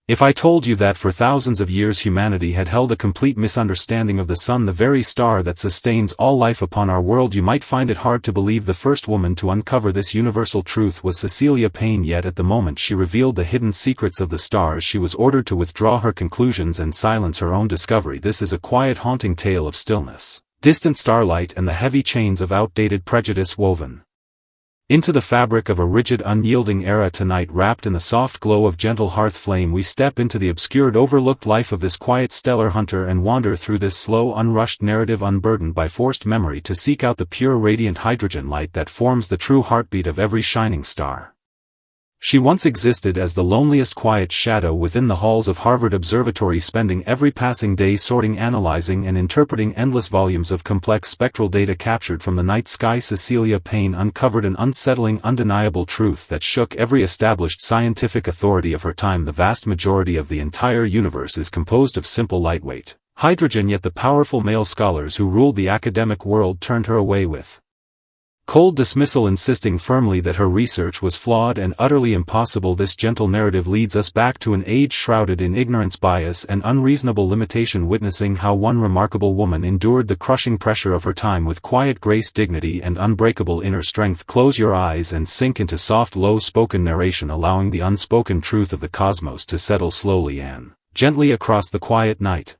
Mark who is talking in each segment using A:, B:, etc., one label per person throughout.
A: If I told you that for thousands of years humanity had held a complete misunderstanding of the sun, the very star that sustains all life upon our world, you might find it hard to believe the first woman to uncover this universal truth was Cecilia Payne. Yet at the moment she revealed the hidden secrets of the stars, she was ordered to withdraw her conclusions and silence her own discovery. This is a quiet, haunting tale of stillness, distant starlight, and the heavy chains of outdated prejudice woven into the fabric of a rigid, unyielding era. Tonight, wrapped in the soft glow of gentle hearth flame, we step into the obscured, overlooked life of this quiet stellar hunter and wander through this slow, unrushed narrative, unburdened by forced memory, to seek out the pure, radiant hydrogen light that forms the true heartbeat of every shining star. She once existed as the loneliest quiet shadow within the halls of Harvard Observatory, spending every passing day sorting, analyzing, and interpreting endless volumes of complex spectral data captured from the night sky. Cecilia Payne uncovered an unsettling, undeniable truth that shook every established scientific authority of her time. The vast majority of the entire universe is composed of simple, lightweight hydrogen, yet the powerful male scholars who ruled the academic world turned her away with cold dismissal, insisting firmly that her research was flawed and utterly impossible. This gentle narrative leads us back to an age shrouded in ignorance, bias, and unreasonable limitation, witnessing how one remarkable woman endured the crushing pressure of her time with quiet grace, dignity, and unbreakable inner strength. Close your eyes and sink into soft, low-spoken narration, allowing the unspoken truth of the cosmos to settle slowly and gently across the quiet night.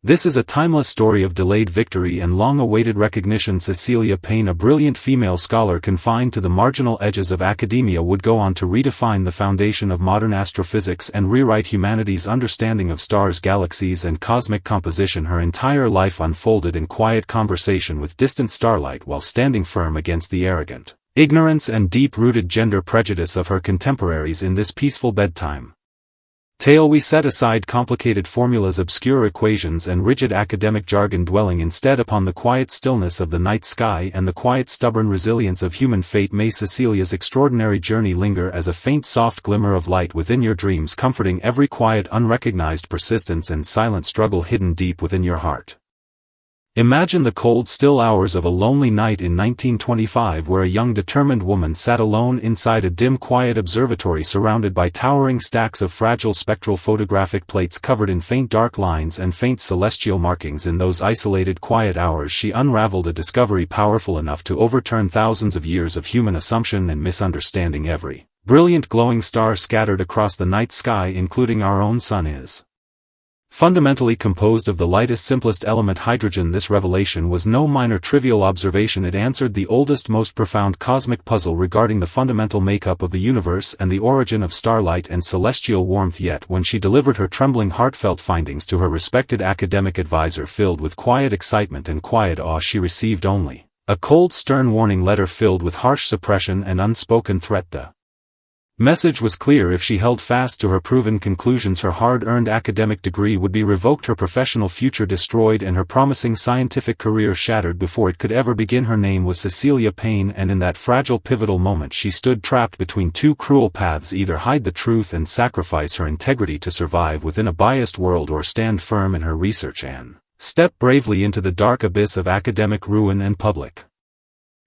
A: This is a timeless story of delayed victory and long-awaited recognition. Cecilia Payne, a brilliant female scholar confined to the marginal edges of academia, would go on to redefine the foundation of modern astrophysics and rewrite humanity's understanding of stars, galaxies, and cosmic composition. Her entire life unfolded in quiet conversation with distant starlight, while standing firm against the arrogant ignorance and deep-rooted gender prejudice of her contemporaries. In this peaceful bedtime tale, we set aside complicated formulas, obscure equations, and rigid academic jargon, dwelling instead upon the quiet stillness of the night sky and the quiet, stubborn resilience of human fate. May Cecilia's extraordinary journey linger as a faint, soft glimmer of light within your dreams, comforting every quiet, unrecognized persistence and silent struggle hidden deep within your heart. Imagine the cold, still hours of a lonely night in 1925, where a young, determined woman sat alone inside a dim, quiet observatory, surrounded by towering stacks of fragile spectral photographic plates covered in faint dark lines and faint celestial markings. In those isolated, quiet hours, she unraveled a discovery powerful enough to overturn thousands of years of human assumption and misunderstanding. Every brilliant, glowing star scattered across the night sky, including our own sun, is fundamentally composed of the lightest, simplest element, hydrogen. This revelation was no minor, trivial observation. It answered the oldest, most profound cosmic puzzle regarding the fundamental makeup of the universe and the origin of starlight and celestial warmth. Yet when she delivered her trembling, heartfelt findings to her respected academic advisor, filled with quiet excitement and quiet awe, she received only a cold, stern warning letter filled with harsh suppression and unspoken threat. The message was clear: if she held fast to her proven conclusions, her hard-earned academic degree would be revoked, her professional future destroyed, and her promising scientific career shattered before it could ever begin. Her name was Cecilia Payne, and in that fragile, pivotal moment she stood trapped between two cruel paths: either hide the truth and sacrifice her integrity to survive within a biased world, or stand firm in her research and step bravely into the dark abyss of academic ruin and public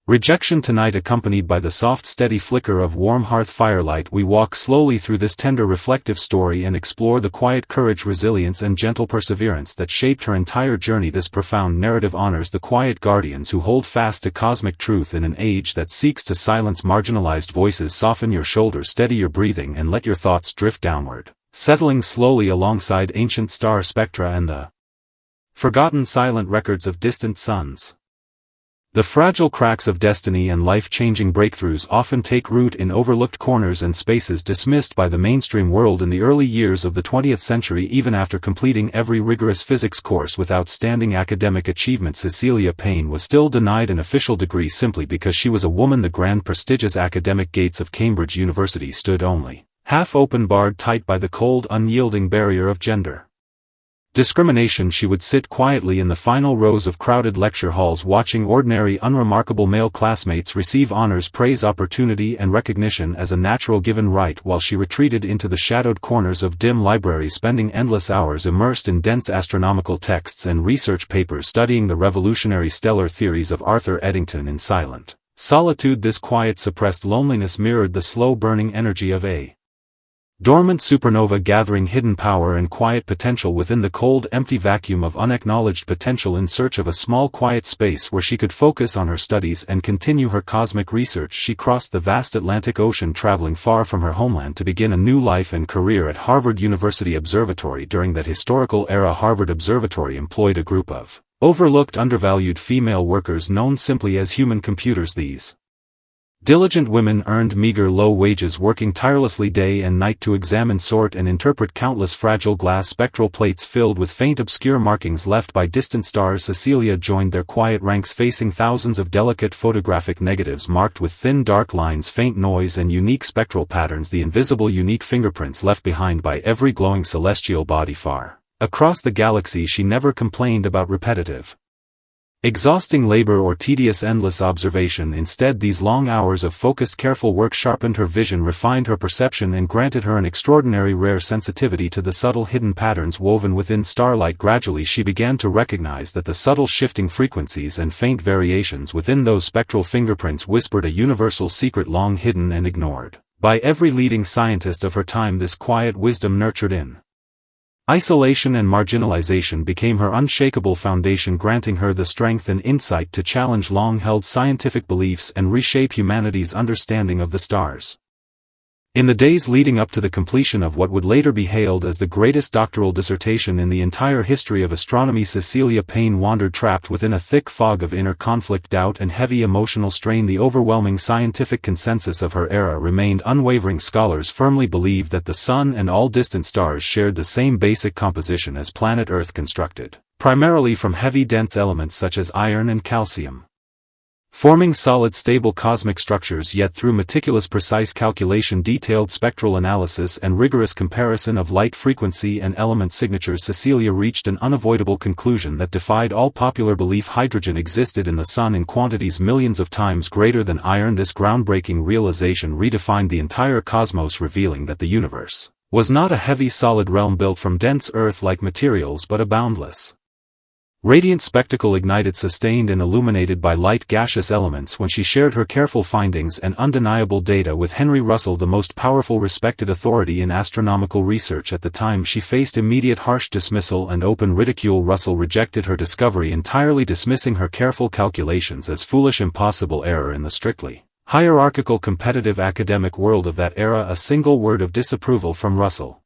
A: rejection. Tonight, accompanied by the soft, steady flicker of warm hearth firelight, we walk slowly through this tender, reflective story and explore the quiet courage, resilience, and gentle perseverance that shaped her entire journey. This profound narrative honors the quiet guardians who hold fast to cosmic truth in an age that seeks to silence marginalized voices. Soften your shoulders, steady your breathing, and let your thoughts drift downward, settling slowly alongside ancient star spectra and the forgotten, silent records of distant suns. The fragile cracks of destiny and life-changing breakthroughs often take root in overlooked corners and spaces dismissed by the mainstream world. In the early years of the 20th century, even after completing every rigorous physics course with outstanding academic achievement, Cecilia Payne was still denied an official degree simply because she was a woman. The grand, prestigious academic gates of Cambridge University stood only half open, barred tight by the cold, unyielding barrier of gender discrimination. She would sit quietly in the final rows of crowded lecture halls, watching ordinary, unremarkable male classmates receive honors, praise, opportunity, and recognition as a natural given right, while she retreated into the shadowed corners of dim libraries, spending endless hours immersed in dense astronomical texts and research papers, studying the revolutionary stellar theories of Arthur Eddington in silent solitude. This quiet, suppressed loneliness mirrored the slow-burning energy of a Dormant supernova gathering hidden power and quiet potential within the cold empty vacuum of unacknowledged potential. In search of a small quiet space where she could focus on her studies and continue her cosmic research, she crossed the vast Atlantic Ocean, traveling far from her homeland to begin a new life and career at Harvard University Observatory. During that historical era, Harvard Observatory employed a group of overlooked, undervalued female workers known simply as human computers. These diligent women earned meager low wages, working tirelessly day and night to examine, sort and interpret countless fragile glass spectral plates filled with faint obscure markings left by distant stars. Cecilia joined their quiet ranks, facing thousands of delicate photographic negatives marked with thin dark lines, faint noise and unique spectral patterns, the invisible unique fingerprints left behind by every glowing celestial body far across the galaxy. She never complained about repetitive, exhausting labor or tedious endless observation. Instead, these long hours of focused careful work sharpened her vision, refined her perception and granted her an extraordinary rare sensitivity to the subtle hidden patterns woven within starlight. Gradually she began to recognize that the subtle shifting frequencies and faint variations within those spectral fingerprints whispered a universal secret long hidden and ignored by every leading scientist of her time. This quiet wisdom, nurtured in isolation and marginalization, became her unshakable foundation, granting her the strength and insight to challenge long-held scientific beliefs and reshape humanity's understanding of the stars. In the days leading up to the completion of what would later be hailed as the greatest doctoral dissertation in the entire history of astronomy, Cecilia Payne wandered, trapped within a thick fog of inner conflict, doubt and heavy emotional strain. The overwhelming scientific consensus of her era remained unwavering. Scholars firmly believed that the Sun and all distant stars shared the same basic composition as planet Earth, constructed primarily from heavy dense elements such as iron and calcium, forming solid stable cosmic structures. Yet through meticulous precise calculation, detailed spectral analysis and rigorous comparison of light frequency and element signatures, Cecilia reached an unavoidable conclusion that defied all popular belief: hydrogen existed in the Sun in quantities millions of times greater than iron. This groundbreaking realization redefined the entire cosmos, revealing that the universe was not a heavy solid realm built from dense Earth-like materials but a boundless, radiant spectacle, ignited, sustained and illuminated by light gaseous elements. When she shared her careful findings and undeniable data with Henry Russell, the most powerful respected authority in astronomical research at the time, she faced immediate harsh dismissal and open ridicule. Russell rejected her discovery entirely, dismissing her careful calculations as foolish, impossible error. In the strictly hierarchical competitive academic world of that era, a single word of disapproval from Russell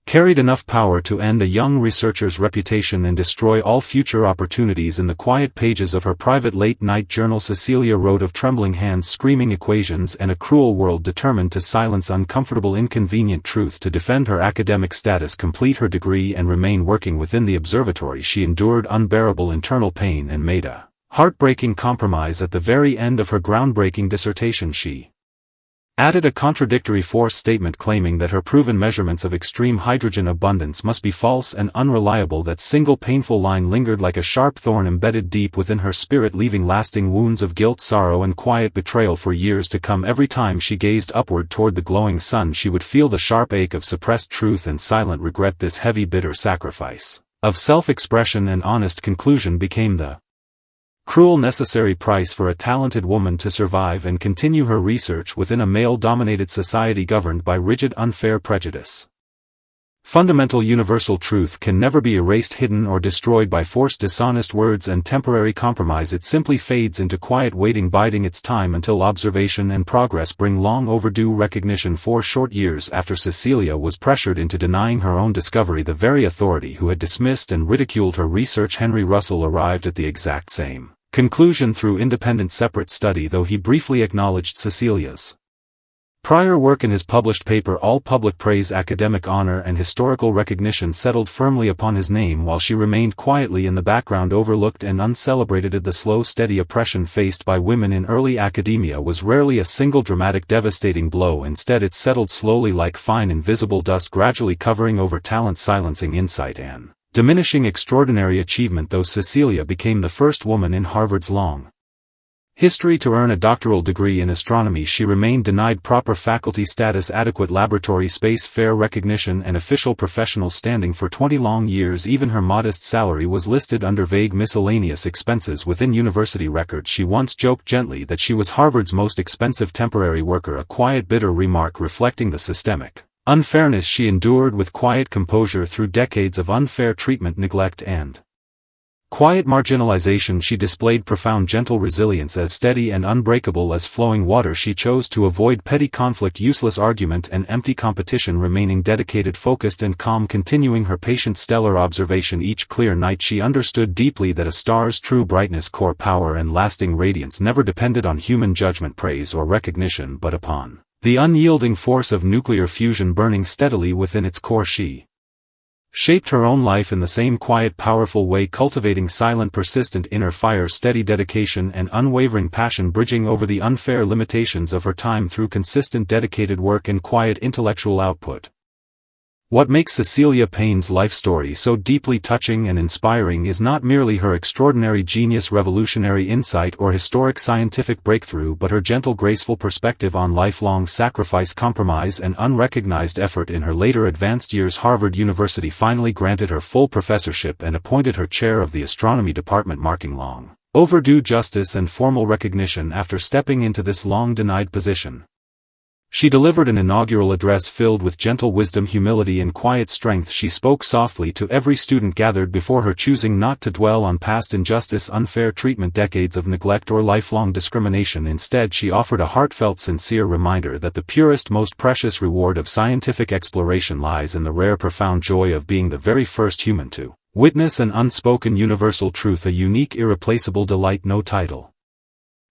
A: carried enough power to end a young researcher's reputation and destroy all future opportunities. In the quiet pages of her private late-night journal, Cecilia wrote of trembling hands, screaming equations, and a cruel world determined to silence uncomfortable, inconvenient truth. To defend her academic status, complete her degree, and remain working within the observatory, she endured unbearable internal pain and made a heartbreaking compromise. At the very end of her groundbreaking dissertation, she added a contradictory force statement claiming that her proven measurements of extreme hydrogen abundance must be false and unreliable. That single painful line lingered like a sharp thorn embedded deep within her spirit, leaving lasting wounds of guilt, sorrow and quiet betrayal for years to come. Every time she gazed upward toward the glowing sun, she would feel the sharp ache of suppressed truth and silent regret. This heavy, bitter sacrifice of self-expression and honest conclusion became the cruel necessary price for a talented woman to survive and continue her research within a male-dominated society governed by rigid, unfair prejudice. Fundamental universal truth can never be erased, hidden or destroyed by forced, dishonest words and temporary compromise. It simply fades into quiet waiting, biding its time until observation and progress bring long overdue recognition. 4 short years after Cecilia was pressured into denying her own discovery, the very authority who had dismissed and ridiculed her research, Henry Russell, arrived at the exact same conclusion through independent separate study. Though he briefly acknowledged Cecilia's prior work in his published paper, all public praise, academic honor and historical recognition settled firmly upon his name while she remained quietly in the background, overlooked and uncelebrated. The slow, steady oppression faced by women in early academia was rarely a single dramatic, devastating blow. Instead, it settled slowly like fine invisible dust, gradually covering over talent, silencing insight and diminishing extraordinary achievement. Though Cecilia became the first woman in Harvard's long history to earn a doctoral degree in astronomy, she remained denied proper faculty status, adequate laboratory space, fair recognition and official professional standing for 20 long years. Even her modest salary was listed under vague miscellaneous expenses within university records. She once joked gently that she was Harvard's most expensive temporary worker, a quiet, bitter remark reflecting the systemic unfairness she endured with quiet composure through decades of unfair treatment, neglect and quiet marginalization. She displayed profound gentle resilience. As steady and unbreakable as flowing water, she chose to avoid petty conflict, useless argument and empty competition, remaining dedicated, focused and calm, continuing her patient stellar observation each clear night. She understood deeply that a star's true brightness, core power and lasting radiance never depended on human judgment, praise or recognition, but upon the unyielding force of nuclear fusion burning steadily within its core. She shaped her own life in the same quiet, powerful way, cultivating silent, persistent inner fire, steady dedication and unwavering passion, bridging over the unfair limitations of her time through consistent, dedicated work and quiet intellectual output. What makes Cecilia Payne's life story so deeply touching and inspiring is not merely her extraordinary genius, revolutionary insight or historic scientific breakthrough, but her gentle, graceful perspective on lifelong sacrifice, compromise and unrecognized effort. In her later advanced years, Harvard University finally granted her full professorship and appointed her chair of the astronomy department, marking long overdue justice and formal recognition after stepping into this long-denied position. She delivered an inaugural address filled with gentle wisdom, humility and quiet strength. She spoke softly to every student gathered before her, choosing not to dwell on past injustice, unfair treatment, decades of neglect or lifelong discrimination. Instead, she offered a heartfelt, sincere reminder that the purest, most precious reward of scientific exploration lies in the rare, profound joy of being the very first human to witness an unspoken universal truth, a unique, irreplaceable delight no title,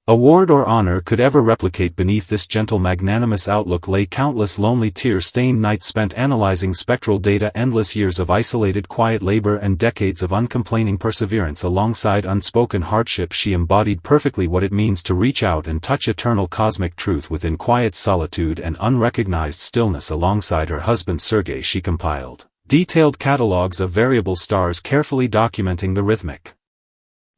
A: award or honor could ever replicate. Beneath this gentle, magnanimous outlook lay countless lonely, tear-stained nights spent analyzing spectral data, endless years of isolated, quiet labor and decades of uncomplaining perseverance. Alongside unspoken hardship, she embodied perfectly what it means to reach out and touch eternal cosmic truth within quiet solitude and unrecognized stillness. Alongside her husband Sergei, she compiled detailed catalogs of variable stars, carefully documenting the rhythmic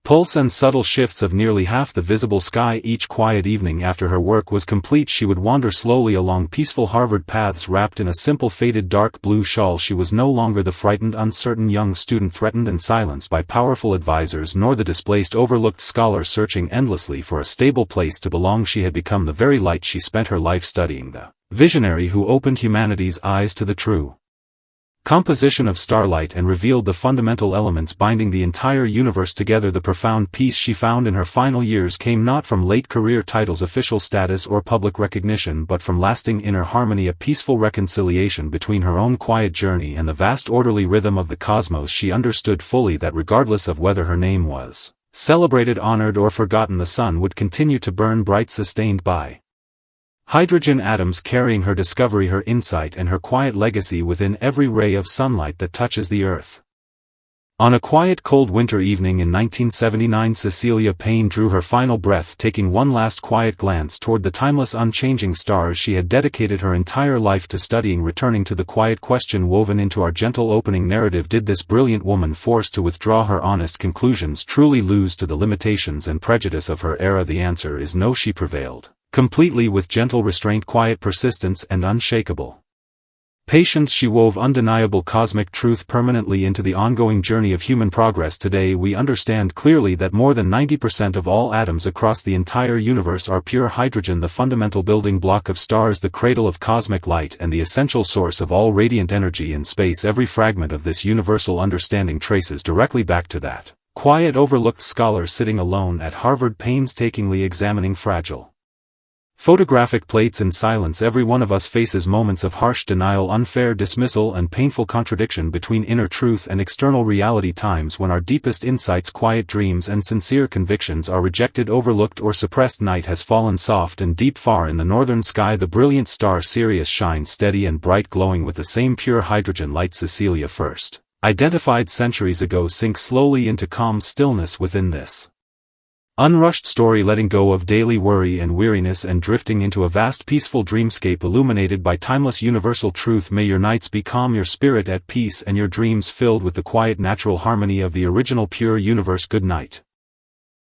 A: pulse and subtle shifts of nearly half the visible sky. Each quiet evening after her work was complete, she would wander slowly along peaceful Harvard paths, wrapped in a simple faded dark blue shawl. She was no longer the frightened, uncertain young student threatened and silenced by powerful advisors, nor the displaced, overlooked scholar searching endlessly for a stable place to belong. She had become the very light. She spent her life studying the visionary who opened humanity's eyes to the true composition of starlight and revealed the fundamental elements binding the entire universe together. The profound peace she found in her final years came not from late career titles, official status or public recognition, but from lasting inner harmony, a peaceful reconciliation between her own quiet journey and the vast, orderly rhythm of the cosmos. She understood fully that regardless of whether her name was celebrated, honored or forgotten, the sun would continue to burn bright, sustained by hydrogen atoms, carrying her discovery, her insight and her quiet legacy within every ray of sunlight that touches the earth. On a quiet, cold winter evening in 1979, Cecilia Payne drew her final breath, taking one last quiet glance toward the timeless, unchanging stars she had dedicated her entire life to studying, returning to the quiet question woven into our gentle opening narrative: did this brilliant woman, forced to withdraw her honest conclusions, truly lose to the limitations and prejudice of her era? The answer is no. She prevailed completely. With gentle restraint, quiet persistence and unshakable patience, she wove undeniable cosmic truth permanently into the ongoing journey of human progress. Today we understand clearly that more than 90% of all atoms across the entire universe are pure hydrogen, the fundamental building block of stars, the cradle of cosmic light and the essential source of all radiant energy in space. Every fragment of this universal understanding traces directly back to that quiet, overlooked scholar sitting alone at Harvard, painstakingly examining fragile photographic plates in silence. Every one of us faces moments of harsh denial, unfair dismissal and painful contradiction between inner truth and external reality, times when our deepest insights, quiet dreams and sincere convictions are rejected, overlooked or suppressed. Night has fallen soft and deep. Far in the northern sky, the brilliant star Sirius shines steady and bright, glowing with the same pure hydrogen light Cecilia first identified centuries ago, sinks slowly into calm stillness within this unrushed story, letting go of daily worry and weariness and drifting into a vast, peaceful dreamscape illuminated by timeless universal truth. May your nights be calm, your spirit at peace and your dreams filled with the quiet, natural harmony of the original pure universe. Good night.